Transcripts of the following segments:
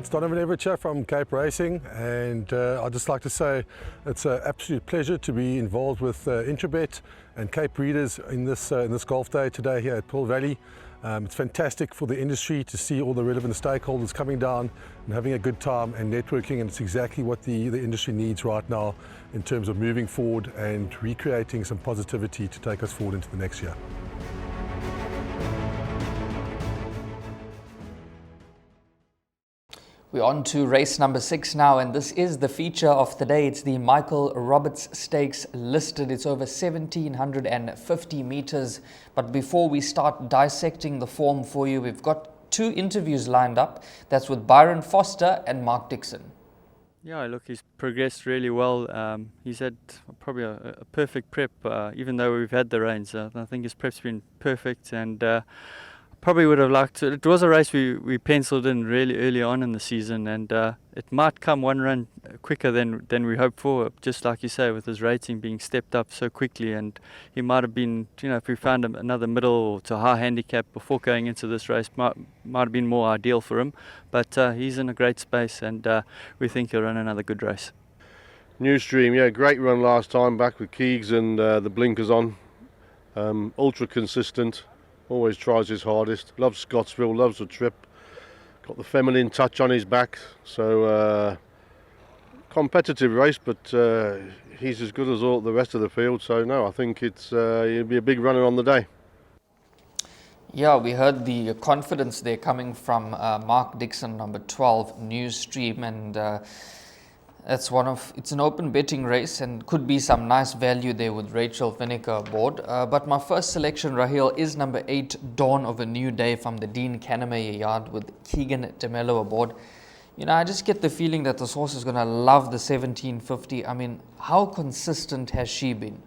It's Donovan Everett from Cape Racing, and I'd just like to say it's an absolute pleasure to be involved with Intrabet and Cape Breeders in this golf day today here at Pearl Valley. It's fantastic for the industry to see all the relevant stakeholders coming down and having a good time and networking, and it's exactly what the industry needs right now in terms of moving forward and recreating some positivity to take us forward into the next year. We're on to race number 6 now, and this is the feature of the day. It's the Michael Roberts Stakes listed. It's over 1,750 meters. But before we start dissecting the form for you, we've got 2 interviews lined up. That's with Byron Foster and Mark Dixon. Yeah, look, he's progressed really well. He's had probably a perfect prep, even though we've had the rains. I think his prep's been perfect, and probably would have liked to. It was a race we penciled in really early on in the season, and it might come one run quicker than we hoped for, just like you say, with his rating being stepped up so quickly. And he might have been, if we found another middle to high handicap before going into this race, might have been more ideal for him. But he's in a great space, and we think he'll run another good race. Newsstream, yeah, great run last time back with Keegs and the blinkers on. Ultra consistent. Always tries his hardest, loves Scottsville, loves the trip, got the feminine touch on his back, so competitive race, but he's as good as all the rest of the field, so no, I think he'll be a big runner on the day. Yeah, we heard the confidence there coming from Mark Dixon, number 12, Newsstream, and it's an open betting race and could be some nice value there with Rachel Vinegar aboard. But my first selection, Raheel, is number 8, Dawn of a New Day from the Dean Cannemeyer yard with Keegan DeMello aboard. I just get the feeling that this horse is going to love the 1750. I mean, how consistent has she been?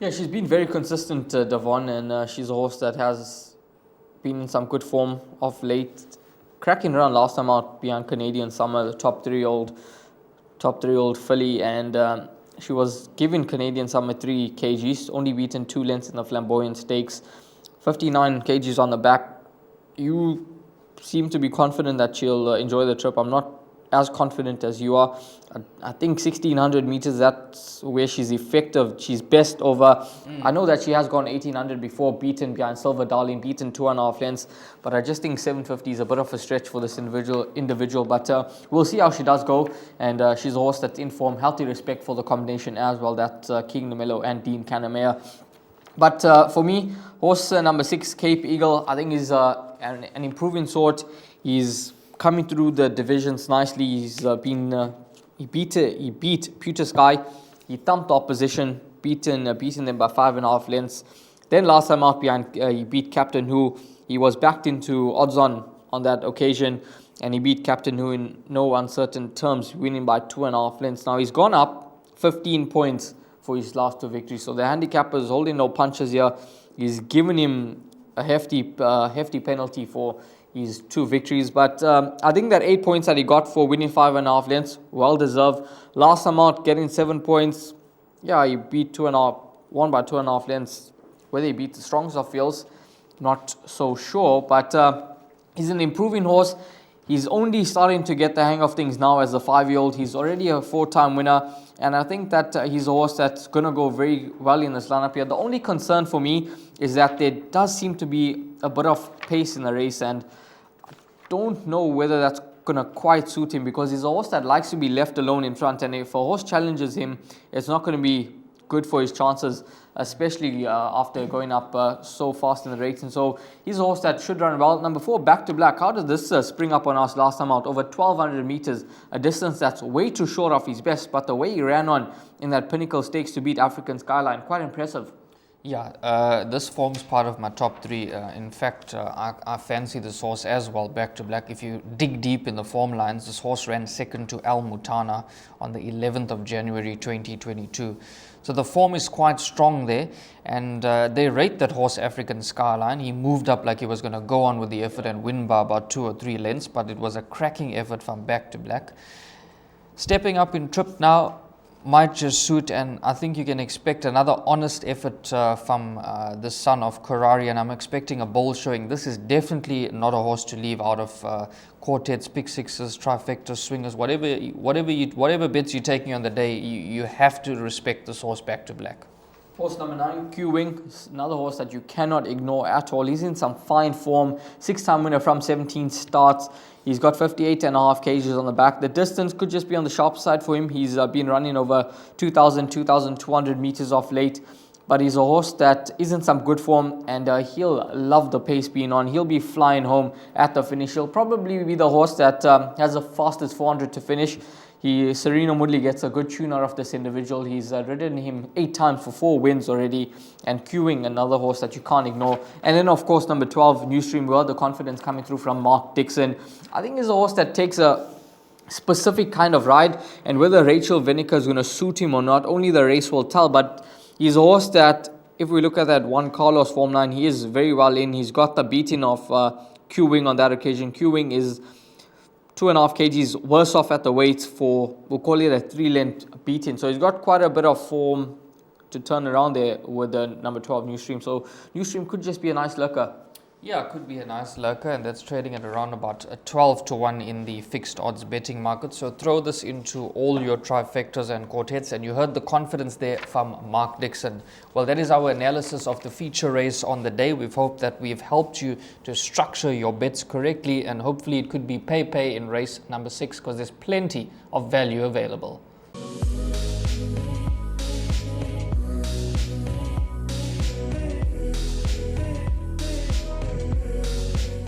Yeah, she's been very consistent, Devon, and she's a horse that has been in some good form of late. Cracking run last time out behind Canadian Summer, the top three-year-old filly, and she was given Canadian Summer 3 kgs, only beaten 2 lengths in the Flamboyant Stakes, 59 kgs on the back. You seem to be confident that she'll enjoy the trip. I'm not as confident as you are. I think 1,600 meters, that's where she's effective. She's best over. I know that she has gone 1,800 before, beaten behind Silver Darling, beaten 2.5 lengths, but I just think 750 is a bit of a stretch for this individual. But we'll see how she does go, and she's a horse that's in form. Healthy respect for the combination as well, that King DeMello and Dean Cannemeyer. But for me, horse number 6, Cape Eagle, I think is an improving sort. He's coming through the divisions nicely. He's he beat Pewter Sky. He thumped opposition, beaten them by 5.5 lengths. Then last time out behind, he beat Captain Who. He was backed into odds on that occasion, and he beat Captain Who in no uncertain terms, winning by 2.5 lengths. Now he's gone up 15 points for his last 2 victories. So the handicapper is holding no punches here. He's given him a hefty penalty for his 2 victories, but I think that 8 points that he got for winning 5.5 lengths, well deserved. Last time out, getting 7 points. Yeah, he won by 2.5 lengths. Whether he beat the strongest of fields, not so sure, but he's an improving horse. He's only starting to get the hang of things now as a 5-year-old. He's already a 4-time winner, and I think that he's a horse that's going to go very well in this lineup here. The only concern for me is that there does seem to be a bit of pace in the race, and I don't know whether that's going to quite suit him, because he's a horse that likes to be left alone in front, and if a horse challenges him, it's not going to be good for his chances, especially after going up so fast in the race. And so he's a horse that should run well. Number 4, Back to Black. How did this spring up on us last time out? Over 1,200 meters, a distance that's way too short of his best, but the way he ran on in that Pinnacle Stakes to beat African Skyline, quite impressive. Yeah, this forms part of my top 3. In fact, I fancy this horse as well, Back to Black. If you dig deep in the form lines, this horse ran second to Al Mutana on the 11th of January 2022. So the form is quite strong there, and they rate that horse African Skyline. He moved up like he was going to go on with the effort and win by about 2 or 3 lengths, but it was a cracking effort from Back to Black. Stepping up in trip now, might just suit, and I think you can expect another honest effort from the son of Karari, and I'm expecting a bold showing. This is definitely not a horse to leave out of quartets, pick sixes, trifectas, swingers, whatever bets you're taking on the day. You have to respect this horse back to black. Horse number 9, Q-Wing, another horse that you cannot ignore at all. He's in some fine form, 6-time winner from 17 starts. He's got 58.5 kgs on the back. The distance could just be on the sharp side for him. He's been running over 2,200 meters off late. But he's a horse that is in some good form, and he'll love the pace being on. He'll be flying home at the finish. He'll probably be the horse that has the fastest 400 to finish. Sereno Moodley gets a good tune out of this individual. He's ridden him 8 times for 4 wins already. And Q-Wing, another horse that you can't ignore. And then, of course, number 12, New Stream World, the confidence coming through from Mark Dixon. I think he's a horse that takes a specific kind of ride. And whether Rachel Vinegar is going to suit him or not, only the race will tell. But he's a horse that, if we look at that Juan Carlos Form 9, he is very well in. He's got the beating of Q-Wing on that occasion. Q-Wing is 2.5 kgs worse off at the weight for, we'll call it a 3-length beating. So he's got quite a bit of form to turn around there with the number 12 New Stream. So New Stream could just be a nice lurker. Yeah, it could be a nice lurker, and that's trading at around about 12-1 in the fixed odds betting market. So throw this into all your trifectas and quartets, and you heard the confidence there from Mark Dixon. Well, that is our analysis of the feature race on the day. We've hoped that we've helped you to structure your bets correctly, and hopefully it could be pay in race number 6, because there's plenty of value available.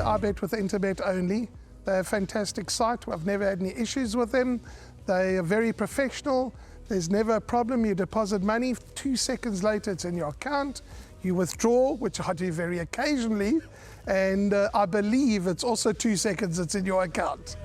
I bet with Interbet only. They're a fantastic site. I've never had any issues with them. They are very professional. There's never a problem. You deposit money, 2 seconds later it's in your account. You withdraw, which I do very occasionally, and I believe it's also 2 seconds it's in your account.